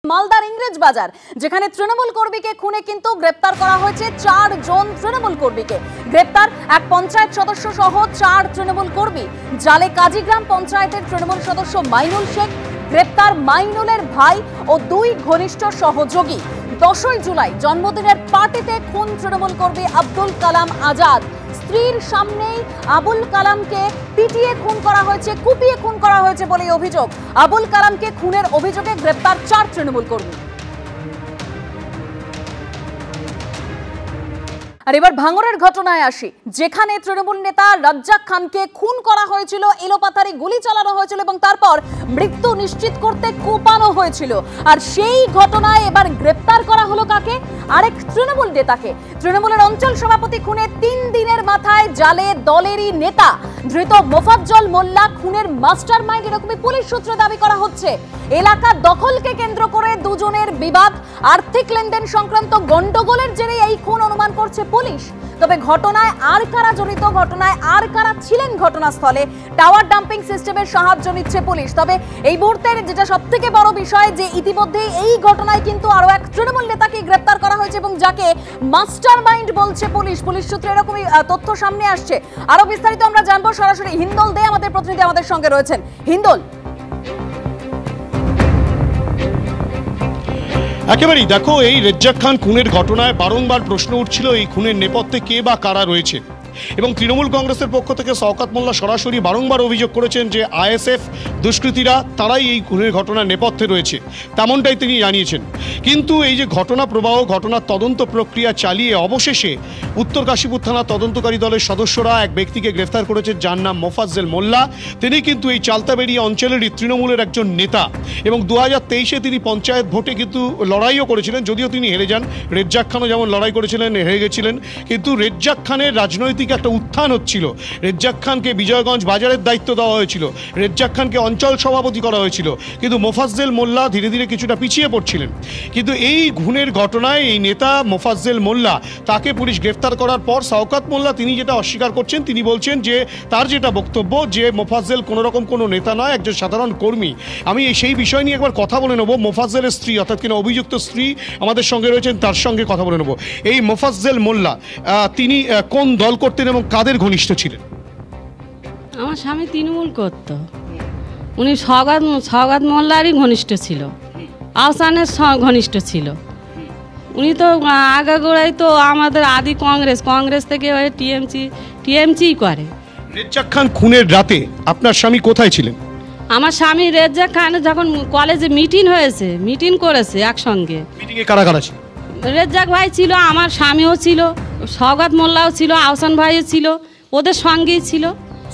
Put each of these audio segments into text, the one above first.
মালদার ইংরেজ বাজার যেখানে তৃণমূল কর্মীকে খুনে কিন্তু গ্রেপ্তার করা হয়েছে 4 জন তৃণমূল কর্মীকে। গ্রেপ্তার এক পঞ্চায়েত সদস্য সহ 4 তৃণমূল কর্মী। জালে কাজীগ্রাম পঞ্চায়েতের তৃণমূল সদস্য মাইনুল শেখ। গ্রেপ্তার মাইনুলের ভাই ও 2 ঘনিষ্ঠ সহযোগী। 10ই জুলাই জন্মদিনের পার্টিতে খুন তৃণমূল কর্মী আব্দুল কালাম আজাদ। স্ত্রীর সামনেই আবুল কালামকে পিটিয়ে খুন করা হয়েছে, কুপিয়ে খুন করা হয়েছে বলে অভিযোগ। আবুল কালামকে খুনের অভিযোগে গ্রেপ্তার 4 তৃণমূল কর্মী। আর এবার ভাঙড়ের ঘটনায় আসি, যেখানে তৃণমূল নেতা রাজ্জাক খানকে খুন করা হয়েছিল, এলোপাতাড়ি গুলি চালানো হয়েছিল এবং তারপর মৃত্যু নিশ্চিত করতে কোপানো হয়েছিল। আর সেই ঘটনায় এবার গ্রেপ্তার করা হলো কাকে? আরেক তৃণমূল নেতাকে। তৃণমূলের অঞ্চল সভাপতি খুনে 3 দিনের মাথায় জালে দলেরই নেতা ধৃত মোফাজ্জল মোল্লা খুনের মাস্টার মাইন্ড, এরকমই পুলিশ সূত্রে দাবি করা হচ্ছে। এলাকা দখলকে কেন্দ্র করে দুজনের বিবাদ, আর্থিক লেনদেন সংক্রান্ত গন্ডগোলের জেরে এই খুন অনুমান করছে পুলিশ। তবে ঘটনায় আর কারা জড়িত, ঘটনায় আর কারা ছিলেন ঘটনাস্থলে, টাওয়ার ডাম্পিং সিস্টেমের সাহায্য নিচ্ছে পুলিশ। তবে এই মুহূর্তের যেটা সবথেকে বড় বিষয়, যে ইতিমধ্যে এই ঘটনায় কিন্তু আরো এক তৃণমূল নেতাকে গ্রেপ্তার করা হয়েছে এবং যাকে মাস্টার মাইন্ড বলছে পুলিশ। পুলিশ সূত্রে এরকমই তথ্য সামনে আসছে। আরো বিস্তারিত আমরা জানবো সরাসরি হিন্দল দে আমাদের প্রতিনিধি আমাদের সঙ্গে রয়েছেন। হিন্দল, একেবারেই দেখো, এই রাজ্জাক খান খুনের ঘটনায় বারংবার প্রশ্ন উঠছিল এই খুনের নেপথ্যে কে বা কারা রয়েছে। এবং তৃণমূল কংগ্রেসের পক্ষ থেকে শওকত মোল্লা সরাসরি বারংবার অভিযোগ করেছেন যে আইএসএফ দুষ্কৃতীরা তারাই এই খুনের ঘটনার নেপথ্যে রয়েছে, তেমনটাই তিনি জানিয়েছেন। কিন্তু এই যে ঘটনা প্রবাহ, ঘটনার তদন্ত প্রক্রিয়া চালিয়ে অবশেষে উত্তর কাশীপুর থানা তদন্তকারী দলের সদস্যরা এক ব্যক্তিকে গ্রেফতার করেছেন যার নাম মোফাজ্জল মোল্লা। তিনি কিন্তু এই চালতাবেড়ি অঞ্চলেরই তৃণমূলের একজন নেতা এবং 2023-এ তিনি পঞ্চায়েত ভোটে কিন্তু লড়াইও করেছিলেন, যদিও তিনি হেরে যান। রাজ্জাক খানও যেমন লড়াই করেছিলেন, হেরে গেছিলেন। কিন্তু রাজ্জাক খানের রাজনৈতিক একটা উত্থান হচ্ছিল। রাজ্জাক খানকে বিজয়গঞ্জ বাজারের দায়িত্ব দেওয়া হয়েছিল, রাজ্জাক খানকে অঞ্চল সভাপতি করা হয়েছিল, কিন্তু মোফাজ্জল মোল্লা ধীরে ধীরে কিছুটা পিছিয়ে পড়ছিলেন। কিন্তু এই খুনের ঘটনায় এই নেতা মোফাজ্জল মোল্লা, তাকে পুলিশ গ্রেফতার করার পর শওকত মোল্লা তিনি যেটা অস্বীকার করছেন, তিনি বলছেন যে তার যেটা বক্তব্য যে মোফাজ্জল কোনো রকম কোনো নেতা নয়, একজন সাধারণ কর্মী। আমি সেই বিষয় নিয়ে একবার কথা বলে নেব। মোফাজ্জলের স্ত্রী, অর্থাৎ কিনা অভিযুক্ত স্ত্রী আমাদের সঙ্গে রয়েছেন, তার সঙ্গে কথা বলে নেব। এই মোফাজ্জল মোল্লা তিনি কোন দল করতেন এবং কাদের ঘনিষ্ঠ ছিলেন? আমার স্বামী তৃণমূল করত, উনি শওকত মোল্লারই ঘনিষ্ঠ ছিল, আহসানের ঘনিষ্ঠ ছিল। উনি তো আগাগোড়াই তো আমাদের আদি কংগ্রেস থেকে ওই টিএমসি করে। রাজ্জাক খান খুনের রাতে আপনার স্বামী কোথায় ছিলেন? আমার স্বামী রাজ্জাক খান যখন কলেজে মিটিং করেছে একসঙ্গে। মিটিংয়ে কারা কারা ছিল? রাজ্জাক ভাই ছিল, আমার স্বামীও ছিল, শওকত মোল্লাও ছিল, আহসান ভাইও ছিল, ওদের সঙ্গেই ছিল।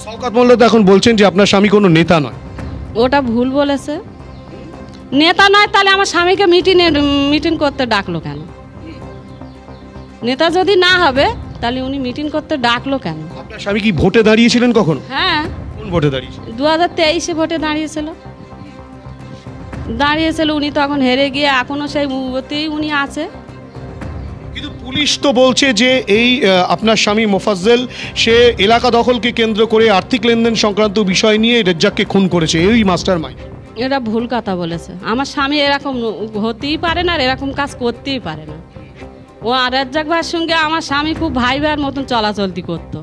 শওকত মোল্লা তো এখন বলছেন যে আপনার স্বামী কোনো নেতা নয়। ওটা ভুল বলেছে, নেতা নয় তাহলে আমার স্বামীকে মিটিং করতে ডাকলো কেন? নেতা যদি না হবে তাহলে উনি মিটিং করতে ডাকলো কেন? আপনার স্বামী কি ভোটে দাঁড়িয়েছিলেন কখনো? হ্যাঁ, কোন ভোটে দাঁড়িয়েছিলেন? 2023-এ ভোটে দাঁড়িয়েছিল। উনি তখন হেরে গিয়ে এখনো সেই মুহূর্তেই উনি আছে। কিন্তু পুলিশ তো বলছে যে এই আপনার স্বামী মোফাজ্জল সে এলাকা দখলকে কেন্দ্র করে আর্থিক লেনদেন সংক্রান্ত বিষয় নিয়ে রাজ্জাককে খুন করেছে, এই মাস্টার মাইন্ড। এটা ভুল কথা বলেছে। আমার স্বামী এরকম হতেই পারে না, আর এরকম কাজ করতেই পারে না। ও রাজ্জাক ভাইয়ের সঙ্গে আমার স্বামী খুব ভাই ভাইয়ের মতন চলাচলতি করতো।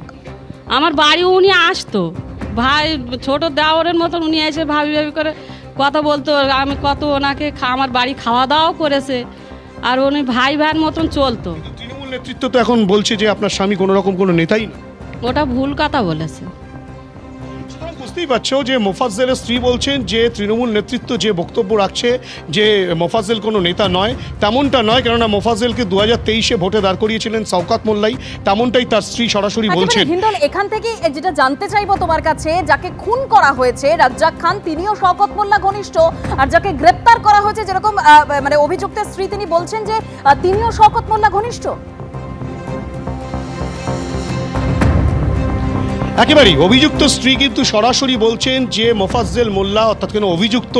আমার বাড়ি উনি আসতো, ভাই ছোট দেওরের মতন উনি এসে ভাবি করে কথা বলতো। আমি কত ওনাকে আমার বাড়ি খাওয়া দাওয়াও করেছে, আর উনি ভাই ভাইয়ের মতন চলতো। তৃণমূল নেতৃত্ব তো এখন বলছে যে আপনার স্বামী কোনো রকম কোনো নেতাই না। ওটা ভুল কথা বলেছে। বুঝতেই পারছো যে মোফাজ্জলের স্ত্রী বলছেন যে তৃণমূল নেতৃত্ব যে বক্তব্য রাখছে যে মোফাজ্জল কোনো নেতা নয়, তেমনটা নয়। কেননা মোফাজ্জলকে 2023-এ ভোটে দাঁড় করিয়েছিলেন শওকত মোল্লাই, তেমনটাই তার স্ত্রী সরাসরি বলছেন। হিন্দল, এখান থেকে যেটা জানতে চাইবো তোমার কাছে, যাকে খুন করা হয়েছে রাজ্জাক খান তিনিও শওকত মোল্লা ঘনিষ্ঠ, আর যাকে গ্রেপ্তার করা হয়েছে যেরকম মানে অভিযুক্তের স্ত্রী তিনি বলছেন যে তিনিও শওকত মোল্লা ঘনিষ্ঠ। একেবারেই অভিযুক্ত স্ত্রী কিন্তু সরাসরি বলছেন যে মোফাজ্জেল মোল্লা অর্থাৎ কোনো অভিযুক্ত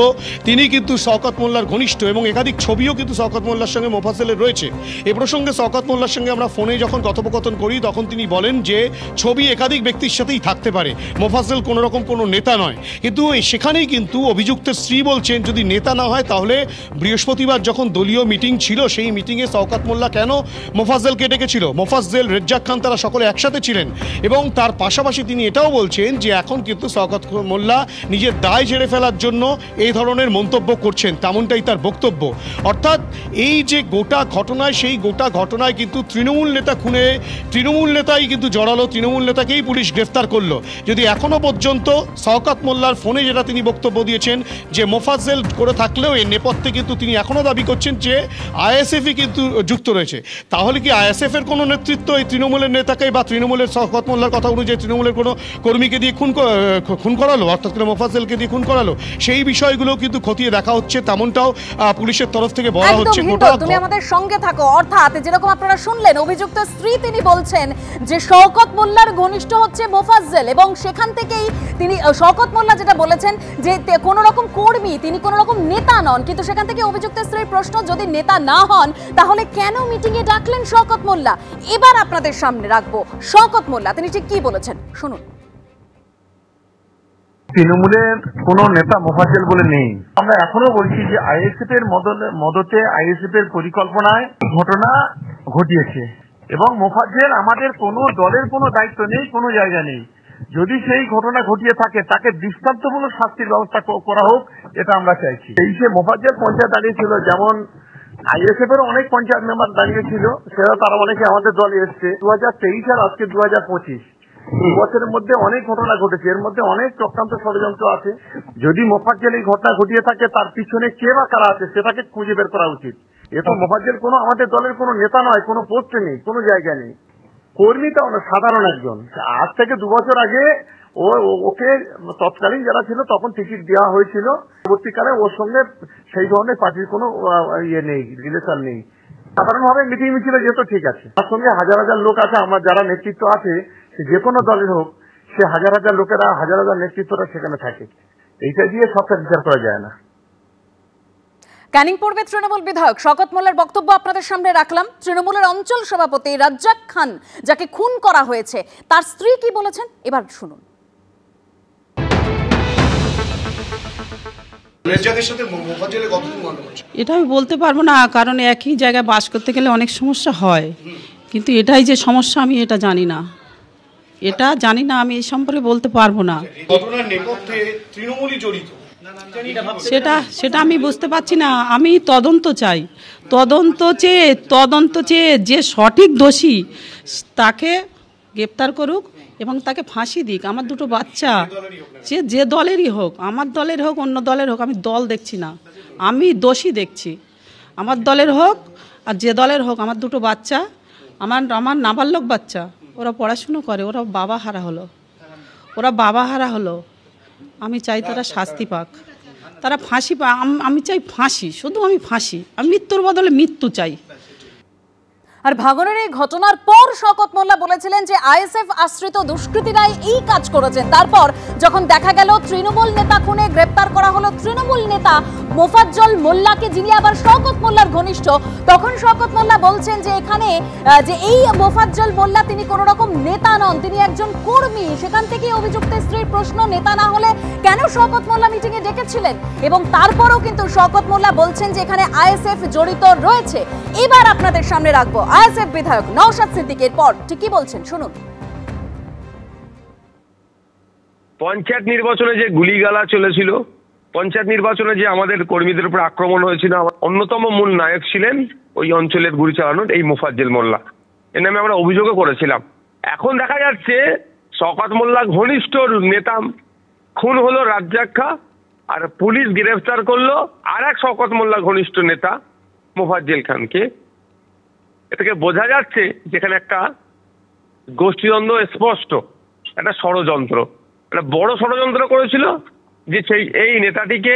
তিনি কিন্তু শওকত মোল্লার ঘনিষ্ঠ এবং একাধিক ছবিও কিন্তু শওকত মোল্লার সঙ্গে মোফাজ্জেলের রয়েছে। এ প্রসঙ্গে শওকত মোল্লার সঙ্গে আমরা ফোনে যখন কথোপকথন করি তখন তিনি বলেন যে ছবি একাধিক ব্যক্তির সাথেই থাকতে পারে, মোফাজ্জেল কোনো রকম কোনো নেতা নয়। কিন্তু সেখানেই কিন্তু অভিযুক্তের স্ত্রী বলছেন যদি নেতা না হয় তাহলে বৃহস্পতিবার যখন দলীয় মিটিং ছিল সেই মিটিংয়ে শওকত মোল্লা কেন মোফাজ্জেলকে ডেকেছিল? মোফাজ্জেল, রেজ্জাক খান তারা সকলে একসাথে ছিলেন এবং তার পাশাপাশি তিনি এটাও বলছেন যে এখন কিন্তু শওকত মোল্লা নিজের দায় ঝেড়ে ফেলার জন্য এই ধরনের মন্তব্য করছেন, তেমনটাই তার বক্তব্য। অর্থাৎ এই যে গোটা ঘটনায়, সেই গোটা ঘটনায় কিন্তু তৃণমূল নেতা খুনে তৃণমূল নেতাই কিন্তু জড়ালো, তৃণমূল নেতাকেই পুলিশ গ্রেফতার করলো। যদি এখনও পর্যন্ত শওকত মোল্লার ফোনে যেটা তিনি বক্তব্য দিয়েছেন যে মোফাজ্জেল করে থাকলেও এর নেপথ্যে কিন্তু তিনি এখনও দাবি করছেন যে আইএসএফই কিন্তু যুক্ত রয়েছে, তাহলে কি আইএসএফের কোনো নেতৃত্ব এই তৃণমূলের নেতাকে বা তৃণমূলের শওকত মোল্লার কথা অনুযায়ী তৃণমূলের কোনো কর্মীকে দিয়ে খুন করালো, অর্থাৎ করে মোফাজ্জেলকে দিয়ে খুন করালো? সেই বিষয়গুলো কিন্তু খতিয়ে দেখা হচ্ছে, তেমনটাও পুলিশের তরফ থেকে বলা হচ্ছে। তুমি আমাদের সঙ্গে থাকো। অর্থাৎ যেরকম আপনারা শুনলেন, অভিযুক্ত স্ত্রী তিনি বলছেন যে শওকত মোল্লার ঘনিষ্ঠ হচ্ছে মোফাজ্জেল এবং সেখান থেকেই তিনি শওকত মোল্লা যেটা বলেছেন যে কোনো রকম কর্মী, তিনি কোনো রকম নেতা নন। কিন্তু সেখান থেকে অভিযুক্ত স্ত্রীর প্রশ্ন, যদি নেতা না হন তাহলে কেন মিটিংয়ে ডাকলেন শওকত মোল্লা? এবার আপনাদের সামনে রাখবো শওকত মোল্লা তিনি ঠিক কি বলেছেন, শুনুন। তৃণমূলের কোন নেতা মোফাজ্জেল বলে নেই। আমরা এখনো বলছি যে আইএসএফ এর মদতে আইএসএফ এর পরিকল্পনায় ঘটনা ঘটিয়েছে এবং মোফাজ্জেল আমাদের কোনো দলের কোনো দায়িত্ব নেই, কোনো জায়গা নেই। যদি সেই ঘটনা ঘটিয়ে থাকে তাকে দৃষ্টান্তমূলক শাস্তির ব্যবস্থা করা হোক, এটা আমরা চাইছি। এই যে মোফাজ্জেল পঞ্চায়েত দাঁড়িয়েছিল, যেমন আইএসএফ এর অনেক পঞ্চায়েত মেম্বার দাঁড়িয়েছিল, সেটা তারা অনেকে আমাদের দলে এসছে। 2023 আর আজকে 2025 এই বছরের মধ্যে অনেক ঘটনা ঘটেছে, এর মধ্যে অনেক চক্রান্ত ষড়যন্ত্র আছে। যদি মোফাজ্জেল এই ঘটনা ঘটিয়ে থাকে তার পিছনে কে বা কারা আছে সেটাকে খুঁজে বের করা উচিত। এটা মোফাজ্জেল কোনো আমাদের দলের কোনো নেতা নয়, কোনো পোস্টে নেই, কোনো জায়গা নেই, কর্মীটাও না, সাধারণ একজন। আজ থেকে 2 বছর আগে ওকে তৎকালীন যারা ছিল তখন টিকিট দেওয়া হয়েছিল, পরবর্তীকালে ওর সঙ্গে সেই ধরনের পার্টির কোনো ইয়ে নেই, রিলেশন নেই। সাধারণভাবে মিটিং মিছিলে যেত, ঠিক আছে। তার সঙ্গে হাজার হাজার লোক আছে, আমার যারা নেতৃত্ব আছে যে কোনো দলের হোক, সে হাজার হাজার লোকেরা, হাজার হাজার নেতৃত্বরা সেখানে থাকে। এইটা দিয়ে সবটা বিচার করা যায় না। ক্যানিং পূর্বে তৃণমূল বিধায়ক শওকত মোল্লার বক্তব্য আপনাদের সামনে রাখলাম। তৃণমূলের অঞ্চল সভাপতি রাজ্জাক খান, যাকে খুন করা হয়েছে, তার স্ত্রী কি বলেছেন এবার শুনুন। এটা আমি বলতে পারবো না, কারণ একই জায়গায় বাস করতে গেলে অনেক সমস্যা হয়, কিন্তু এটাই যে সমস্যা আমি এটা জানি না, আমি এই সম্পর্কে বলতে পারবো না। সেটা আমি বুঝতে পারছি না। আমি তদন্ত চাই, তদন্ত চেয়ে যে সঠিক দোষী তাকে গ্রেপ্তার করুক এবং তাকে ফাঁসি দিক। আমার 2টো বাচ্চা, যে দলেরই হোক, আমার দলের হোক অন্য দলের হোক, আমি দল দেখছি না, আমি দোষী দেখছি। আমার দলের হোক আর যে দলের হোক, আমার 2টো বাচ্চা, আমার নাবালক বাচ্চা, ওরা পড়াশুনো করে, ওরা বাবা হারা হলো। আমি চাই তারা শাস্তি পাক, তারা ফাঁসি পাক। আমি চাই ফাঁসি, শুধু আমি ফাঁসি, আমি মৃত্যুর বদলে মৃত্যু চাই। আর ভাঙনের এই ঘটনার পর শওকত মোল্লা বলেছিলেন যে আইএসএফ আশ্রিত দুষ্কৃতীরাই এই কাজ করেছেন। তারপর যখন দেখা গেল তৃণমূল নেতা খুনে গ্রেপ্তার করা হলো তৃণমূল নেতা মোফাজ্জল মোল্লাকে, যিনি আবার শওকত মোল্লার ঘনিষ্ঠ, তখন শওকত মোল্লা বলছেন যে এখানে যে এই মোফাজ্জল মোল্লা তিনি কোনো রকম নেতা নন, তিনি একজন কর্মী। সেখান থেকে অভিযুক্ত স্ত্রীর প্রশ্ন, নেতা না হলে কেন শওকত মোল্লা মিটিংয়ে ডেকেছিলেন? এবং তারপরও কিন্তু শওকত মোল্লা বলছেন যে এখানে আইএসএফ জড়িত রয়েছে। এবার আপনাদের সামনে রাখবো আইএসএফ বিধায়ক নওশাদ সিদ্দিকের পর ঠিক কি বলছেন, শুনুন। পঞ্চায়েত নির্বাচনে যে গুলিগালা চলেছিল, পঞ্চায়েত নির্বাচনে যে আমাদের কর্মীদের উপর আক্রমণ হয়েছিল, অন্যতম মূল নায়ক ছিলেন ওই অঞ্চলের গুলি চালানোর এই মোফাজ্জেল মোল্লা। এর নামে আমরা অভিযোগও করেছিলাম। এখন দেখা যাচ্ছে শওকত মোল্লা ঘনিষ্ঠ নেতা খুন হলো রাজ্জাক খান, আর পুলিশ গ্রেফতার করলো আর এক শওকত মোল্লা ঘনিষ্ঠ নেতা মোফাজ্জেল খানকে। এটাকে বোঝা যাচ্ছে যেখানে একটা গোষ্ঠীদ্বন্দ্ব স্পষ্ট, একটা ষড়যন্ত্র, একটা বড় ষড়যন্ত্র করেছিল যে সেই এই নেতাটিকে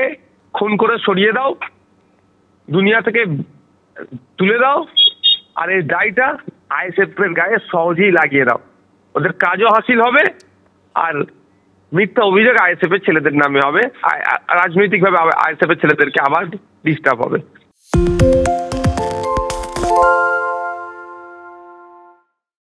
খুন করে সরিয়ে দাও, দুনিয়া থেকে তুলে দাও, আর এই দায়টা আইএসএফ এর গায়ে সহজেই লাগিয়ে দাও। ওদের কাজও হাসিল হবে আর মিথ্যা অভিযোগ আইএসএফ এর ছেলেদের নামে হবে, রাজনৈতিকভাবে আইএসএফ এর ছেলেদেরকে আবার ডিস্টার্ব হবে।